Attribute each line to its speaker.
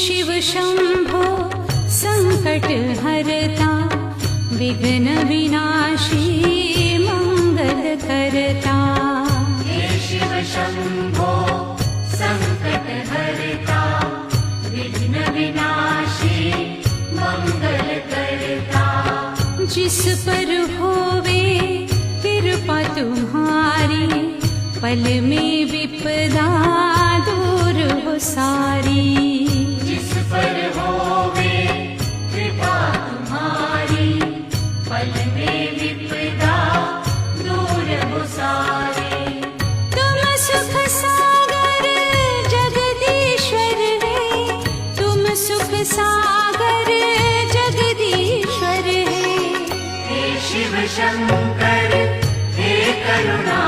Speaker 1: शिव शंभो संकट हरता, विघ्न विनाशी मंगल करता।
Speaker 2: हे शिव शंभो संकट हरता, विघ्न विनाशी मंगल करता।
Speaker 1: जिस पर होवे कृपा तुम्हारी, पल में विपदा दूर हो सारी।
Speaker 2: जिस पर होवे कृपा तुम्हारी, पल में विपदा दूर हो सारी।
Speaker 1: तुम सुख सागर जगदीश्वर है, तुम सुख सागर जगदीश्वर है।
Speaker 2: हे शिव शंकर हे करुणा